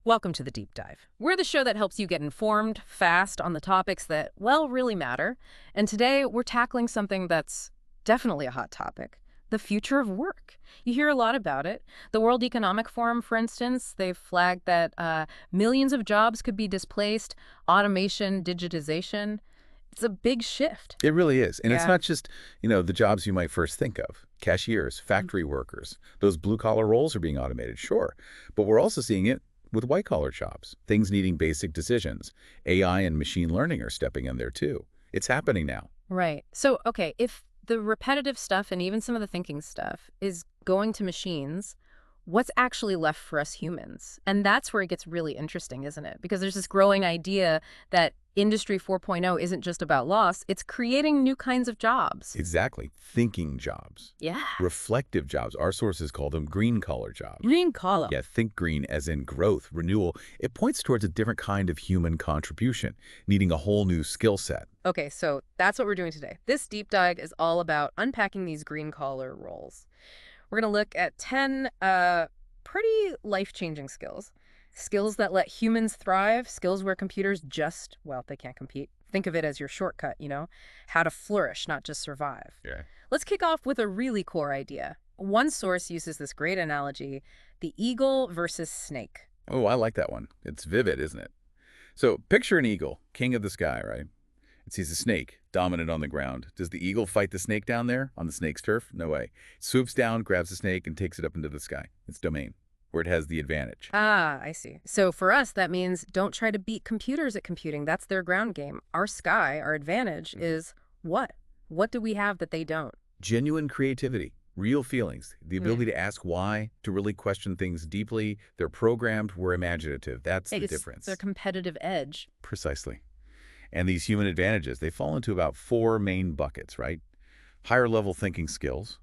Welcome to The Deep Dive. We're the show that helps you get informed, fast on the topics that, well, really matter. And today we're tackling something that's definitely a hot topic, the future of work. You hear a lot about it. The World Economic Forum, for instance, they've flagged that millions of jobs could be displaced, automation, digitization. It's a big shift. It really is. And it's Yeah. not just, the jobs you might first think of. Cashiers, factory workers, those blue-collar roles are being automated, sure. But we're also seeing it with white-collar jobs, things needing basic decisions. AI and machine learning are stepping in there too. It's happening now. Right. So, okay, if the repetitive stuff and even some of the thinking stuff is going to machines, what's actually left for us humans? And that's where it gets really interesting, isn't it? Because there's this growing idea that Industry 4.0 isn't just about loss, it's creating new kinds of jobs. Exactly. Thinking jobs. Yeah. Reflective jobs. Our sources call them green-collar jobs. Green collar. Yeah, think green as in growth, renewal. It points towards a different kind of human contribution, needing a whole new skill set. Okay, so that's what we're doing today. This deep dive is all about unpacking these green collar roles. We're going to look at 10 pretty life-changing skills. Skills that let humans thrive, skills where computers just, well, they can't compete. Think of it as your shortcut, how to flourish, not just survive. Yeah. Let's kick off with a really core idea. One source uses this great analogy, the eagle versus snake. Oh, I like that one. It's vivid, isn't it? So picture an eagle, king of the sky, right? It sees a snake, dominant on the ground. Does the eagle fight the snake down there on the snake's turf? No way. It swoops down, grabs the snake, and takes it up into the sky. Its domain, where it has the advantage. Ah, I see. So for us, that means don't try to beat computers at computing. That's their ground game. Our sky, our advantage is what? What do we have that they don't? Genuine creativity, real feelings, the ability to ask why, to really question things deeply. They're programmed, we're imaginative. That's the It's difference. their competitive edge. Precisely. And these human advantages, they fall into about 4 main buckets, right? Higher level thinking skills,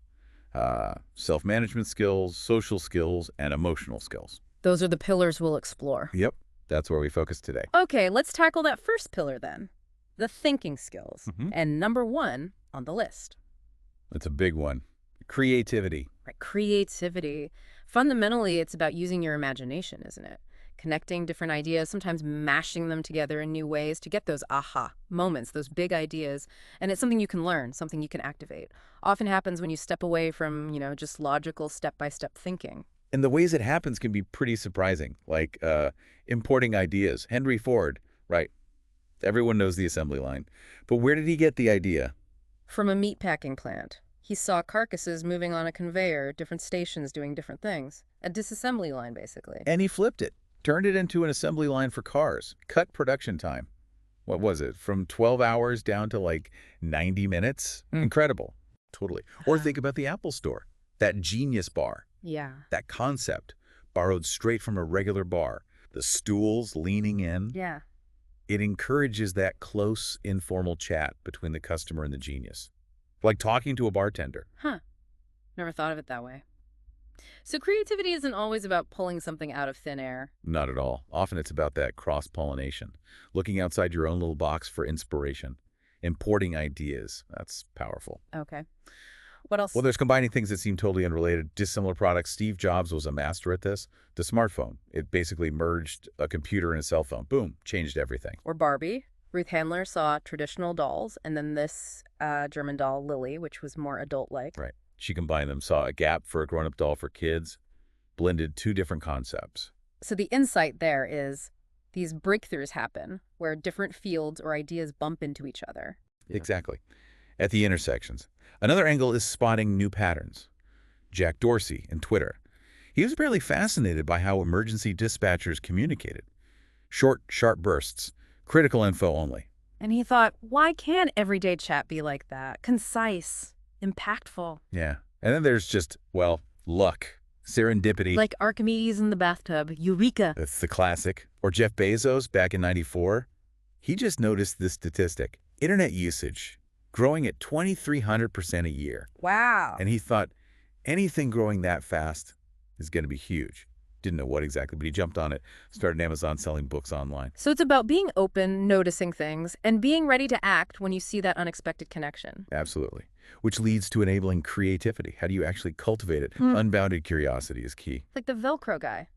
self-management skills, social skills, and emotional skills. Those are the pillars we'll explore. Yep, that's where we focus today. Okay, let's tackle that first pillar then, the thinking skills. Mhm. And number 1 on the list. It's a big one. Creativity. Right, creativity. Fundamentally, it's about using your imagination, isn't it? Connecting different ideas, sometimes mashing them together in new ways to get those aha moments, those big ideas. And it's something you can learn, something you can activate. Often happens when you step away from, just logical step-by-step thinking. And the ways it happens can be pretty surprising, like importing ideas. Henry Ford, right? Everyone knows the assembly line. But where did he get the idea? From a meatpacking plant. He saw carcasses moving on a conveyor, different stations doing different things. A disassembly line, basically. And he flipped it, turned it into an assembly line for cars, cut production time. What was it? From 12 hours down to like 90 minutes? Incredible. Totally. Or think about the Apple Store, that Genius bar. Yeah. That concept, borrowed straight from a regular bar. The stools leaning in. Yeah. It encourages that close, informal chat between the customer and the genius. Like talking to a bartender. Huh. Never thought of it that way. So creativity isn't always about pulling something out of thin air. Not at all. Often it's about that cross-pollination. Looking outside your own little box for inspiration. Importing ideas. That's powerful. Okay. What else? Well, there's combining things that seem totally unrelated, dissimilar products. Steve Jobs was a master at this. The smartphone. It basically merged a computer and a cell phone. Boom. Changed everything. Or Barbie. Ruth Handler saw traditional dolls, and then this German doll, Lily, which was more adult-like. Right. She combined them, saw a gap for a grown-up doll for kids, blended 2 different concepts. So the insight there is these breakthroughs happen where different fields or ideas bump into each other. Exactly. At the intersections. Another angle is spotting new patterns. Jack Dorsey in Twitter. He was apparently fascinated by how emergency dispatchers communicated. Short, sharp bursts. Critical info only. And he thought, why can't everyday chat be like that? Concise, impactful. Yeah. And then there's just, well, luck. Serendipity. Like Archimedes in the bathtub. Eureka. That's the classic. Or Jeff Bezos back in '94. He just noticed this statistic. Internet usage growing at 2,300% a year. Wow. And he thought anything growing that fast is going to be huge. Didn't know what exactly, but he jumped on it, started Amazon selling books online. So it's about being open, noticing things, and being ready to act when you see that unexpected connection. Absolutely. Which leads to enabling creativity. How do you actually cultivate it? Unbounded curiosity is key. Like the Velcro guy.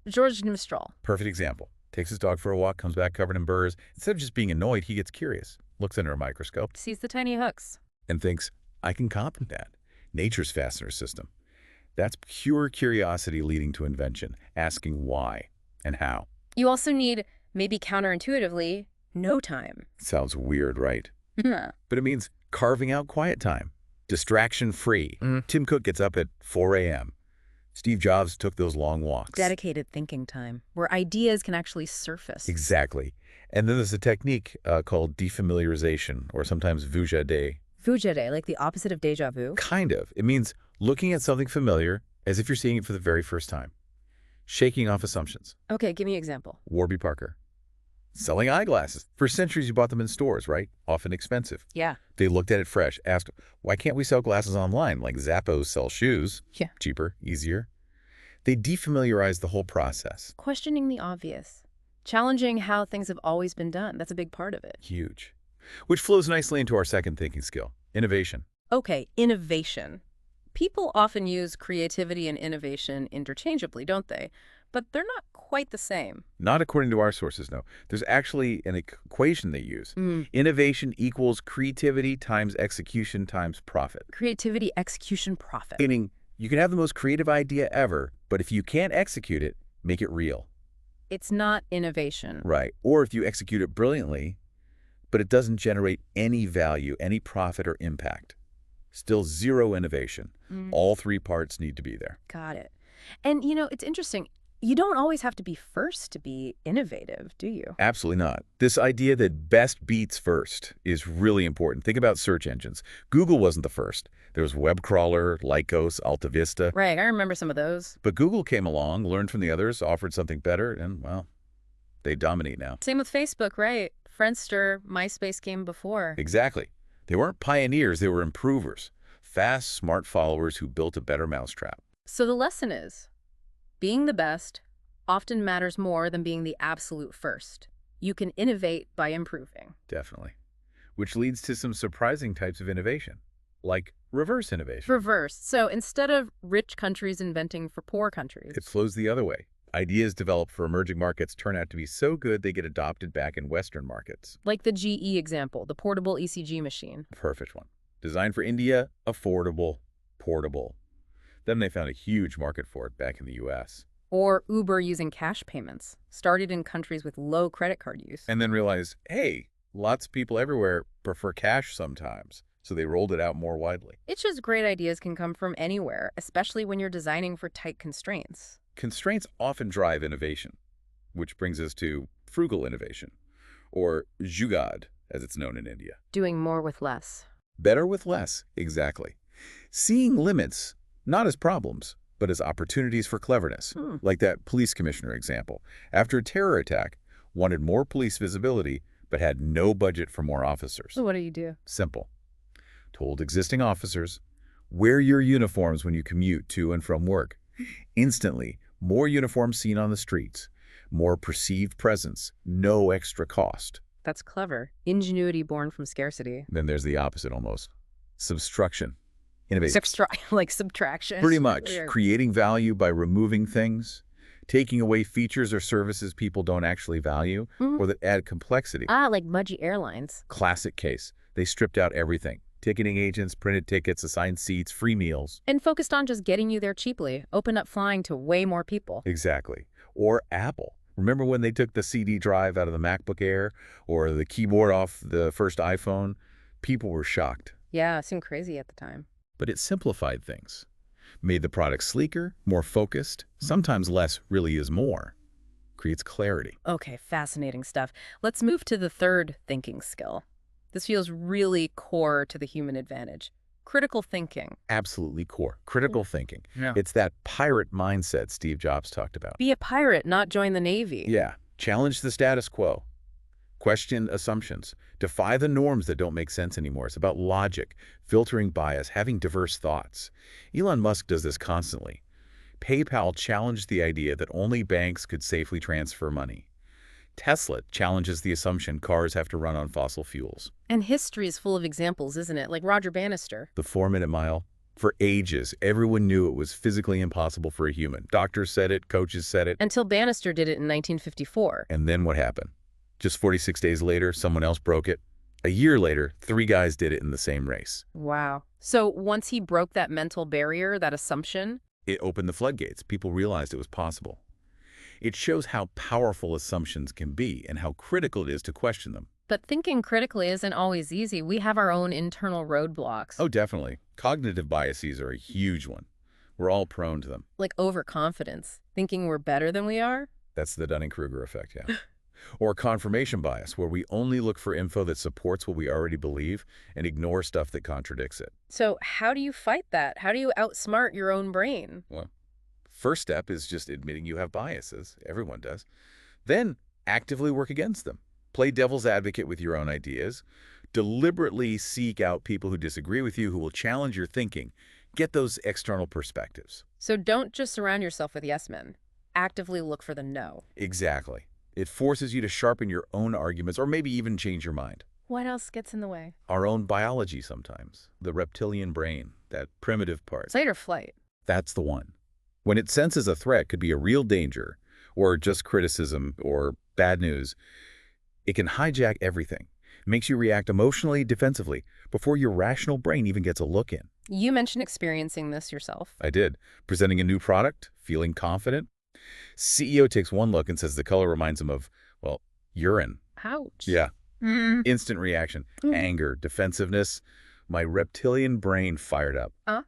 George Mistral. Perfect example. Takes his dog for a walk, comes back covered in burrs. Instead of just being annoyed, he gets curious, looks under a microscope, Sees the tiny hooks. and thinks, I can copy that. Nature's fastener system. That's pure curiosity leading to invention, asking why and how. You also need, maybe counterintuitively, no time. Sounds weird, right? But it means carving out quiet time. Distraction-free. Tim Cook gets up at 4 a.m. Steve Jobs took those long walks. Dedicated thinking time, where ideas can actually surface. Exactly. And then there's a technique called defamiliarization, or sometimes vujade. Vujade, like the opposite of deja vu. Kind of. It means looking at something familiar as if you're seeing it for the very first time. Shaking off assumptions. Okay, give me an example. Warby Parker. Selling eyeglasses. For centuries, you bought them in stores, right? Often expensive. Yeah. They looked at it fresh, asked, why can't we sell glasses online like Zappos sell shoes? Yeah. Cheaper, easier. They defamiliarized the whole process. Questioning the obvious. Challenging how things have always been done. That's a big part of it. Huge. Which flows nicely into our second thinking skill, innovation. Okay, innovation. People often use creativity and innovation interchangeably, don't they? But they're not quite the same. Not according to our sources, no. There's actually an equation they use. Innovation equals creativity times execution times profit. Creativity, execution, profit. Meaning, you can have the most creative idea ever, but if you can't execute it, make it real. It's not innovation. Right. Or if you execute it brilliantly, but it doesn't generate any value, any profit or impact. Still zero innovation. All three parts need to be there. Got it. And, you know, it's interesting. You don't always have to be first to be innovative, do you? Absolutely not. This idea that best beats first is really important. Think about search engines. Google wasn't the first. There was WebCrawler, Lycos, AltaVista. Right, I remember some of those. But Google came along, learned from the others, offered something better, and, well, they dominate now. Same with Facebook, right? Friendster, MySpace came before. Exactly. They weren't pioneers, they were improvers. Fast, smart followers who built a better mousetrap. So the lesson is, being the best often matters more than being the absolute first. You can innovate by improving. Definitely. Which leads to some surprising types of innovation, like reverse innovation. Reverse. So instead of rich countries inventing for poor countries. It flows the other way. Ideas developed for emerging markets turn out to be so good they get adopted back in Western markets. Like the GE example, the portable ECG machine. Perfect one. Designed for India, affordable, portable. Then they found a huge market for it back in the U.S. Or Uber using cash payments, started in countries with low credit card use. And then realized, hey, lots of people everywhere prefer cash sometimes. So they rolled it out more widely. It's just great ideas can come from anywhere, especially when you're designing for tight constraints. Constraints often drive innovation, which brings us to frugal innovation, or jugaad, as it's known in India. Doing more with less. Better with less, exactly. Seeing limits, not as problems, but as opportunities for cleverness, like that police commissioner example. After a terror attack, wanted more police visibility, but had no budget for more officers. So what do? Simple. Told existing officers, wear your uniforms when you commute to and from work. Instantly, more uniforms seen on the streets, more perceived presence, no extra cost. That's clever. Ingenuity born from scarcity. Then there's the opposite almost. Subtraction. Innovation. Like subtraction. Pretty much. Weird. Creating value by removing things, taking away features or services people don't actually value, or that add complexity. Like Mudgy Airlines. Classic case. They stripped out everything. Ticketing agents, printed tickets, assigned seats, free meals. And focused on just getting you there cheaply. Opened up flying to way more people. Exactly. Or Apple. Remember when they took the CD drive out of the MacBook Air or the keyboard off the first iPhone? People were shocked. Yeah, it seemed crazy at the time. But it simplified things. Made the product sleeker, more focused. Sometimes less really is more. Creates clarity. Okay, fascinating stuff. Let's move to the third thinking skill. This feels really core to the human advantage. Critical thinking. Absolutely core. Critical thinking. Yeah. It's that pirate mindset Steve Jobs talked about. Be a pirate, not join the Navy. Yeah. Challenge the status quo. Question assumptions. Defy the norms that don't make sense anymore. It's about logic, filtering bias, having diverse thoughts. Elon Musk does this constantly. PayPal challenged the idea that only banks could safely transfer money. Tesla challenges the assumption cars have to run on fossil fuels. And history is full of examples, isn't it? Like Roger Bannister. The 4-minute mile, For ages, everyone knew it was physically impossible for a human. Doctors said it, coaches said it. Until Bannister did it in 1954. And then what happened? Just 46 days later, someone else broke it. A year later, 3 guys did it in the same race. Wow. So once he broke that mental barrier, that assumption, It opened the floodgates. People realized it was possible. It shows how powerful assumptions can be and how critical it is to question them. but thinking critically isn't always easy. We have our own internal roadblocks, Oh, definitely. Cognitive biases are a huge one. We're all prone to them. like overconfidence, thinking we're better than we are. That's the Dunning-Kruger effect, yeah. Or confirmation bias, where we only look for info that supports what we already believe and ignore stuff that contradicts it. So how do you fight that? How do you outsmart your own brain? Well, first step is just admitting you have biases. Everyone does. Then actively work against them. Play devil's advocate with your own ideas. Deliberately seek out people who disagree with you, who will challenge your thinking. Get those external perspectives. So don't just surround yourself with yes men. Actively look for the no. Exactly. It forces you to sharpen your own arguments or maybe even change your mind. What else gets in the way? Our own biology sometimes. The reptilian brain, that primitive part. Fight or flight. That's the one. When it senses a threat could be a real danger or just criticism or bad news, it can hijack everything. It makes you react emotionally, defensively, before your rational brain even gets a look in. You mentioned experiencing this yourself. I did. Presenting a new product, feeling confident. CEO takes one look and says the color reminds him of, well, urine. Ouch. Yeah. Mm. Instant reaction. Mm. Anger, defensiveness. My reptilian brain fired up. Huh?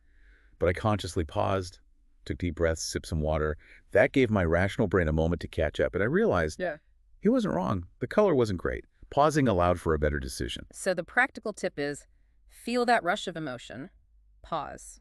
But I consciously paused, took deep breaths, sipped some water. That gave my rational brain a moment to catch up, and I realized he wasn't wrong. The color wasn't great. Pausing allowed for a better decision. So the practical tip is feel that rush of emotion, pause,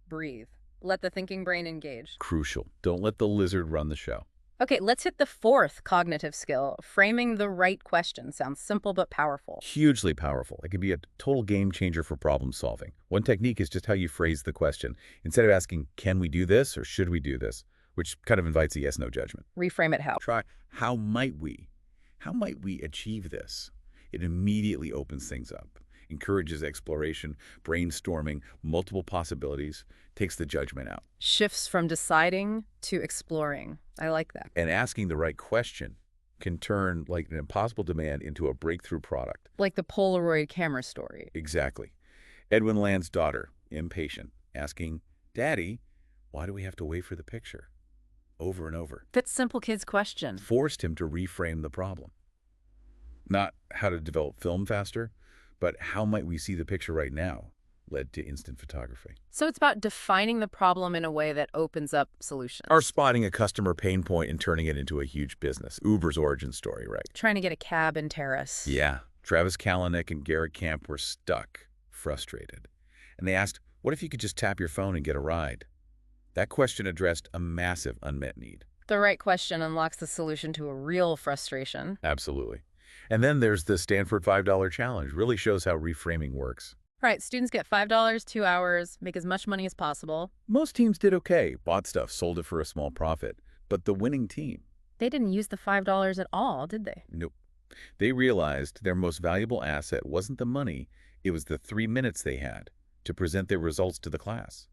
breathe, let the thinking brain engage. Crucial. Don't let the lizard run the show. Okay, let's hit the fourth cognitive skill. Framing the right question. Sounds simple but powerful. Hugely powerful. It can be a total game changer for problem solving. One technique is just how you phrase the question. Instead of asking, can we do this or should we do this, which kind of invites a yes-no judgment. Reframe it how? Try, how might we? How might we achieve this? It immediately opens things up, encourages exploration, brainstorming, multiple possibilities, takes the judgment out. Shifts from deciding to exploring. I like that. And asking the right question can turn like an impossible demand into a breakthrough product. Like the Polaroid camera story. Exactly. Edwin Land's daughter, impatient, asking, Daddy, why do we have to wait for the picture? Over and over. That's simple kid's question. Forced him to reframe the problem. Not how to develop film faster, but how might we see the picture right now led to instant photography. So it's about defining the problem in a way that opens up solutions. Or spotting a customer pain point and turning it into a huge business. Uber's origin story, right? Trying to get a cab in Terrace. Yeah. Travis Kalanick and Garrett Camp were stuck, frustrated. And they asked, what if you could just tap your phone and get a ride? That question addressed a massive unmet need. The right question unlocks the solution to a real frustration. Absolutely. And then there's the Stanford $5 challenge. Really shows how reframing works. Right, students get $5, 2 hours, make as much money as possible. Most teams did okay, bought stuff, sold it for a small profit. But the winning team, They didn't use the $5 at all, did they? nope. They realized their most valuable asset wasn't the money, it was the 3 minutes they had to present their results to the class,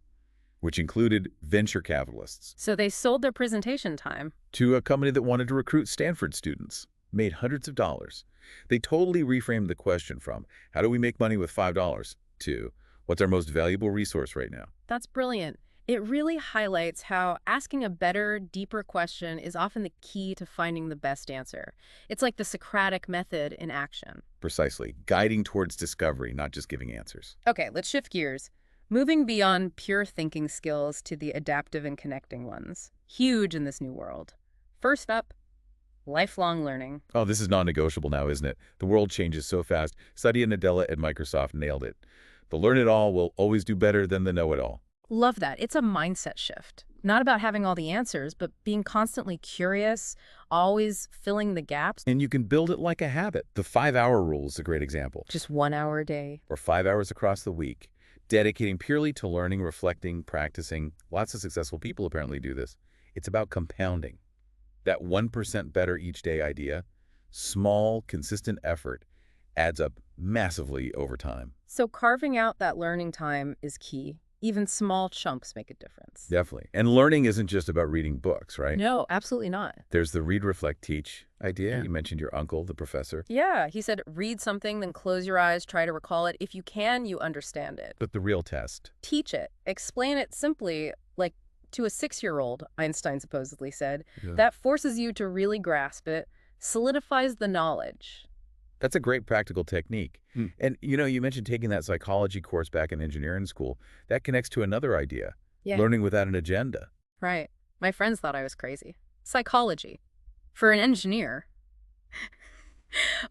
which included venture capitalists, So they sold their presentation time. to a company that wanted to recruit Stanford students, made hundreds of dollars. They totally reframed the question from, how do we make money with $5, to, what's our most valuable resource right now? That's brilliant. It really highlights how asking a better, deeper question is often the key to finding the best answer. It's like the Socratic method in action. Precisely, guiding towards discovery, not just giving answers. Okay, let's shift gears. Moving beyond pure thinking skills to the adaptive and connecting ones. Huge in this new world. First up, lifelong learning. Oh, this is non-negotiable now, isn't it? The world changes so fast. Satya Nadella at Microsoft nailed it. The learn-it-all will always do better than the know-it-all. Love that. It's a mindset shift. Not about having all the answers, but being constantly curious, always filling the gaps. And you can build it like a habit. The 5-hour rule is a great example. Just 1 hour a day. Or 5 hours across the week, dedicating purely to learning, reflecting, practicing. Lots of successful people apparently do this. It's about compounding. That 1% better each day idea, small, consistent effort, adds up massively over time. So carving out that learning time is key. Even small chunks make a difference. Definitely. And learning isn't just about reading books, right? No, absolutely not. There's the read, reflect, teach idea. Yeah. You mentioned your uncle, the professor. Yeah, he said, read something, then close your eyes, try to recall it. If you can, you understand it. But the real test. Teach it. Explain it simply, like to a 6-year-old, Einstein supposedly said. Yeah. That forces you to really grasp it, solidifies the knowledge. That's a great practical technique. And, you mentioned taking that psychology course back in engineering school. That connects to another idea, learning without an agenda. Right. My friends thought I was crazy. Psychology. For an engineer.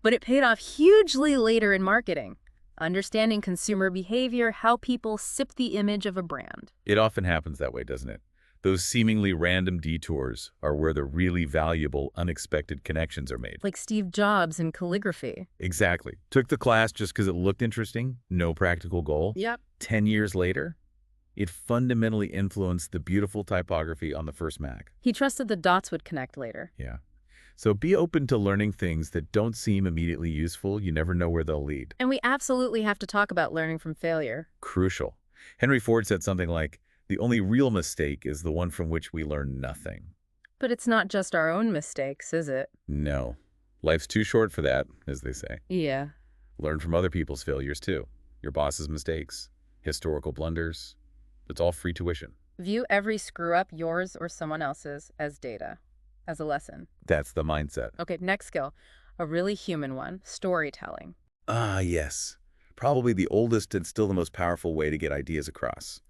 But it paid off hugely later in marketing. Understanding consumer behavior, how people sip the image of a brand. It often happens that way, doesn't it? Those seemingly random detours are where the really valuable, unexpected connections are made. Like Steve Jobs in calligraphy. Exactly. Took the class just because it looked interesting, no practical goal. Yep. 10 years later, it fundamentally influenced the beautiful typography on the first Mac. He trusted the dots would connect later. Yeah. So be open to learning things that don't seem immediately useful. You never know where they'll lead. And we absolutely have to talk about learning from failure. Crucial. Henry Ford said something like, "The only real mistake is the one from which we learn nothing." But it's not just our own mistakes, is it? No. Life's too short for that, as they say. Yeah. Learn from other people's failures, too. Your boss's mistakes, historical blunders. It's all free tuition. View every screw-up, yours or someone else's, as data, as a lesson. That's the mindset. Okay, next skill. A really human one, storytelling. Ah, yes. Probably the oldest and still the most powerful way to get ideas across.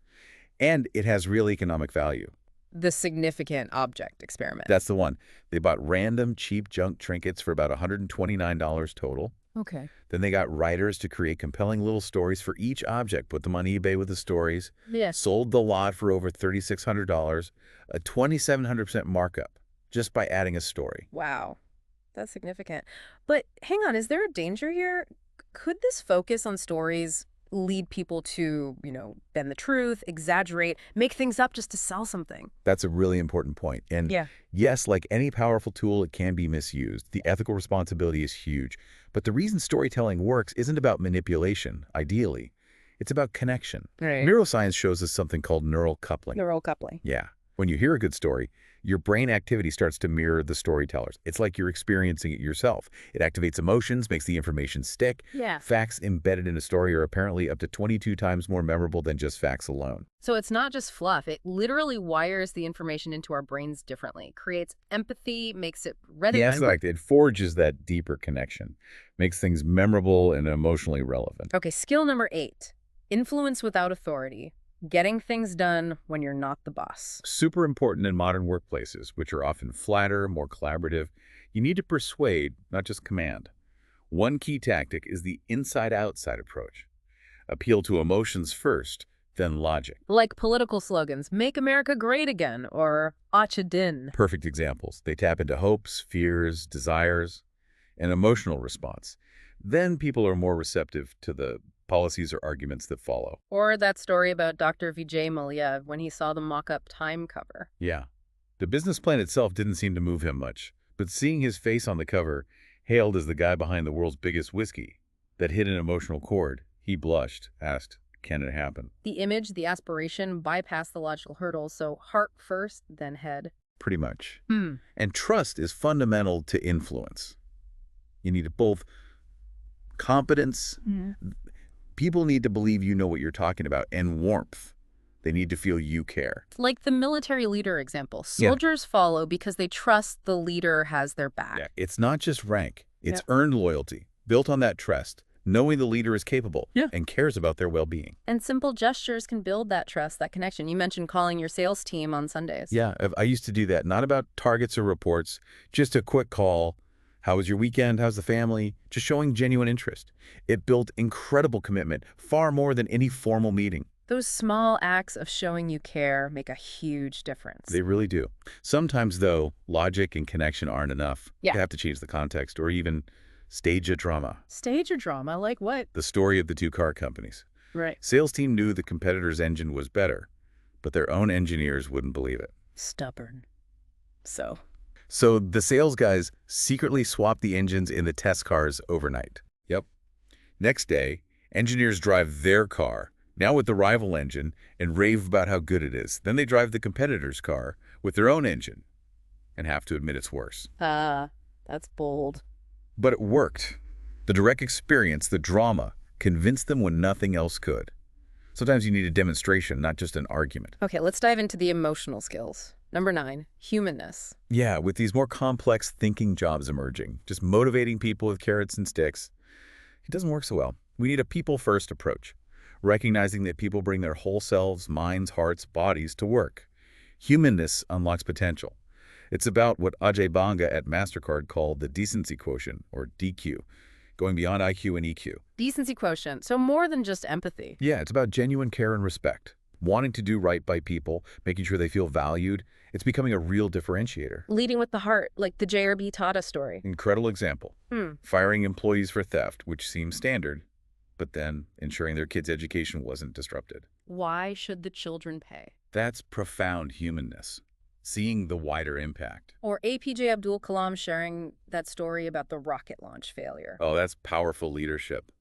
And it has real economic value. The significant object experiment. That's the one. They bought random, cheap junk trinkets for about $129 total. Okay. Then they got writers to create compelling little stories for each object, put them on eBay with the stories, Yes. sold the lot for over $3,600, a 2,700% markup, just by adding a story. Wow. That's significant. But hang on, is there a danger here? Could this focus on stories lead people to, bend the truth, exaggerate, make things up just to sell something? That's a really important point. And yes, like any powerful tool, it can be misused. The ethical responsibility is huge. But the reason storytelling works isn't about manipulation, ideally. It's about connection. Right. Neuroscience shows us something called neural coupling. Neural coupling. Yeah. When you hear a good story, your brain activity starts to mirror the storytellers. It's like you're experiencing it yourself. It activates emotions, makes the information stick. Yeah. Facts embedded in a story are apparently up to 22 times more memorable than just facts alone. So it's not just fluff. It literally wires the information into our brains differently, creates empathy, makes it ready. Yes, like it forges that deeper connection, makes things memorable and emotionally relevant. Okay, skill number 8, influence without authority. Getting things done when you're not the boss. Super important in modern workplaces, which are often flatter, more collaborative. You need to persuade, not just command. One key tactic is the inside-outside approach. Appeal to emotions first, then logic. Like political slogans, "Make America Great Again," or "Acha Din." Perfect examples. They tap into hopes, fears, desires, and emotional response. Then people are more receptive to the policies or arguments that follow. Or that story about Dr. Vijay Mallya when he saw the mock-up Time cover. Yeah. The business plan itself didn't seem to move him much, but seeing his face on the cover, hailed as the guy behind the world's biggest whiskey, that hit an emotional chord, he blushed, asked, "Can it happen?" The image, the aspiration, bypass the logical hurdles, so heart first, then head. Pretty much. And trust is fundamental to influence. You need both competence. People need to believe you know what you're talking about, and warmth. They need to feel you care. Like the military leader example. Soldiers follow because they trust the leader has their back. Yeah, it's not just rank. It's earned loyalty, built on that trust, knowing the leader is capable and cares about their well-being. And simple gestures can build that trust, that connection. You mentioned calling your sales team on Sundays. Yeah, I used to do that. Not about targets or reports, just a quick call. How was your weekend? How's the family? Just showing genuine interest. It built incredible commitment, far more than any formal meeting. Those small acts of showing you care make a huge difference. They really do. Sometimes, though, logic and connection aren't enough. You have to change the context or even stage a drama. Stage a drama? Like what? The story of the two car companies. Right. Sales team knew the competitor's engine was better, but their own engineers wouldn't believe it. Stubborn. So the sales guys secretly swapped the engines in the test cars overnight. Next day, engineers drive their car, now with the rival engine, and rave about how good it is. Then they drive the competitor's car with their own engine and have to admit it's worse. That's bold. But it worked. The direct experience, the drama, convinced them when nothing else could. Sometimes you need a demonstration, not just an argument. Okay, let's dive into the emotional skills. Number 9, humanness. Yeah, with these more complex thinking jobs emerging, just motivating people with carrots and sticks, it doesn't work so well. We need a people-first approach, recognizing that people bring their whole selves, minds, hearts, bodies to work. Humanness unlocks potential. It's about what Ajay Banga at MasterCard called the decency quotient, or DQ, going beyond IQ and EQ. Decency quotient, so more than just empathy. Yeah, it's about genuine care and respect, wanting to do right by people, making sure they feel valued. It's becoming a real differentiator. Leading with the heart, like the JRB Tata story. Incredible example. Firing employees for theft, which seems standard, but then ensuring their kids' education wasn't disrupted. Why should the children pay? That's profound humanness, seeing the wider impact. Or APJ Abdul Kalam sharing that story about the rocket launch failure. Oh, that's powerful leadership.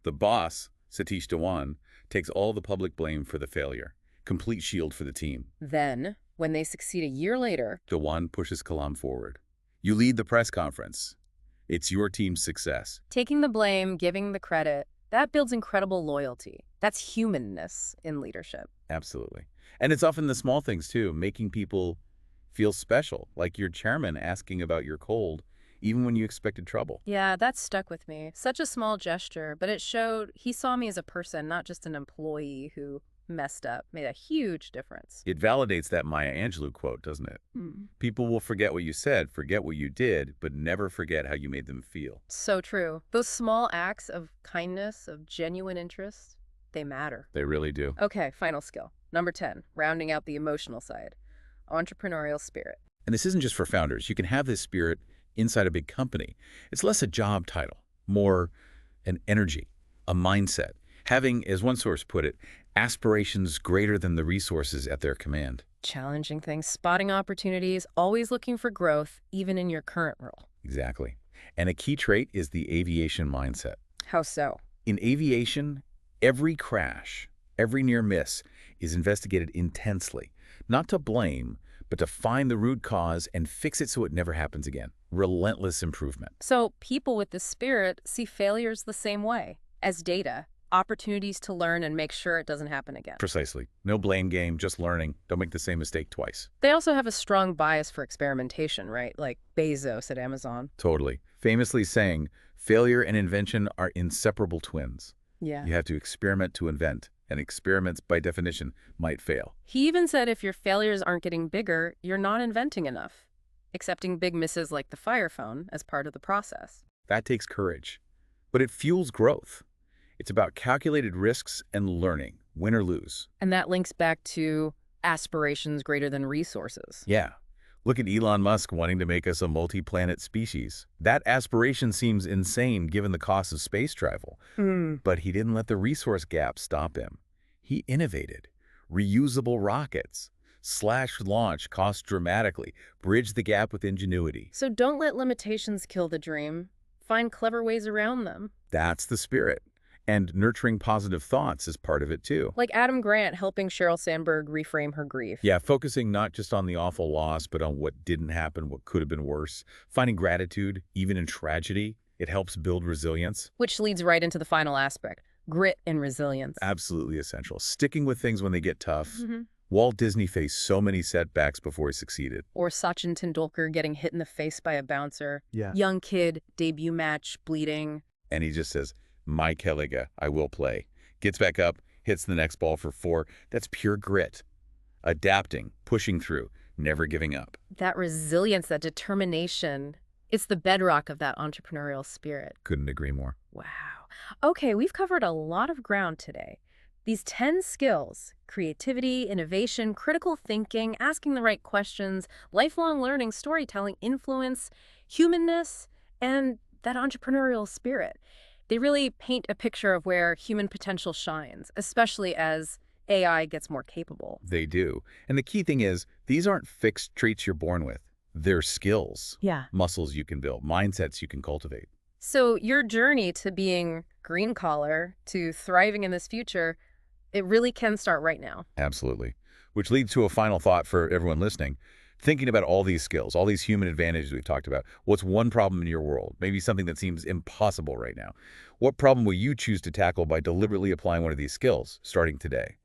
The boss, Satish Dhawan, takes all the public blame for the failure. Complete shield for the team. Then, when they succeed a year later, Dhawan pushes Kalam forward. You lead the press conference. It's your team's success. taking the blame, giving the credit, that builds incredible loyalty. That's humanness in leadership. Absolutely. And it's often the small things, too, making people feel special, like your chairman asking about your cold, even when you expected trouble. Yeah, that stuck with me. Such a small gesture, but it showed he saw me as a person, not just an employee who messed up. Made a huge difference. It validates that Maya Angelou quote, doesn't it? People will forget what you said, forget what you did, but never forget how you made them feel. So true. Those small acts of kindness, of genuine interest, they matter. They really do. Okay, final skill. Number 10, rounding out the emotional side. Entrepreneurial spirit. And this isn't just for founders. You can have this spirit inside a big company. It's less a job title, more an energy, a mindset. Having, as one source put it, aspirations greater than the resources at their command. Challenging things, spotting opportunities, always looking for growth, even in your current role. Exactly. And a key trait is the aviation mindset. How so? In aviation, every crash, every near miss is investigated intensely, not to blame, but to find the root cause and fix it so it never happens again. Relentless improvement. So people with this spirit see failures the same way, as data, opportunities to learn and make sure it doesn't happen again. Precisely. No blame game, just learning. Don't make the same mistake twice. They also have a strong bias for experimentation, right? Like Bezos at Amazon. Totally. Famously saying, failure and invention are inseparable twins. Yeah. You have to experiment to invent, and experiments, by definition, might fail. He even said if your failures aren't getting bigger, you're not inventing enough, accepting big misses like the Fire Phone as part of the process. That takes courage, but it fuels growth. It's about calculated risks and learning, win or lose. And that links back to aspirations greater than resources. Yeah. Look at Elon Musk wanting to make us a multi-planet species. That aspiration seems insane given the cost of space travel. But he didn't let the resource gap stop him. He innovated. Reusable rockets. Slash launch costs dramatically. Bridge the gap with ingenuity. So don't let limitations kill the dream. Find clever ways around them. That's the spirit. And nurturing positive thoughts is part of it too. Like Adam Grant helping Sheryl Sandberg reframe her grief. Yeah, focusing not just on the awful loss, but on what didn't happen, what could have been worse. Finding gratitude, even in tragedy, it helps build resilience. Which leads right into the final aspect, grit and resilience. Absolutely essential. Sticking with things when they get tough. Walt Disney faced so many setbacks before he succeeded. Or Sachin Tendulkar getting hit in the face by a bouncer. Yeah. Young kid, debut match, bleeding. And he just says, "My Kelliga, I will play." Gets back up, hits the next ball for 4. That's pure grit. Adapting, pushing through, never giving up. That resilience, that determination, it's the bedrock of that entrepreneurial spirit. Couldn't agree more. Wow. Okay, we've covered a lot of ground today. These 10 skills, creativity, innovation, critical thinking, asking the right questions, lifelong learning, storytelling, influence, humanness, and that entrepreneurial spirit. They really paint a picture of where human potential shines, especially as AI gets more capable. They do. And the key thing is, these aren't fixed traits you're born with. They're skills. Yeah. Muscles you can build, mindsets you can cultivate. So your journey to being green collar, to thriving in this future, It really can start right now. Absolutely. Which leads to a final thought for everyone listening. Thinking about all these skills, all these human advantages we've talked about, what's one problem in your world? Maybe something that seems impossible right now. What problem will you choose to tackle by deliberately applying one of these skills, starting today?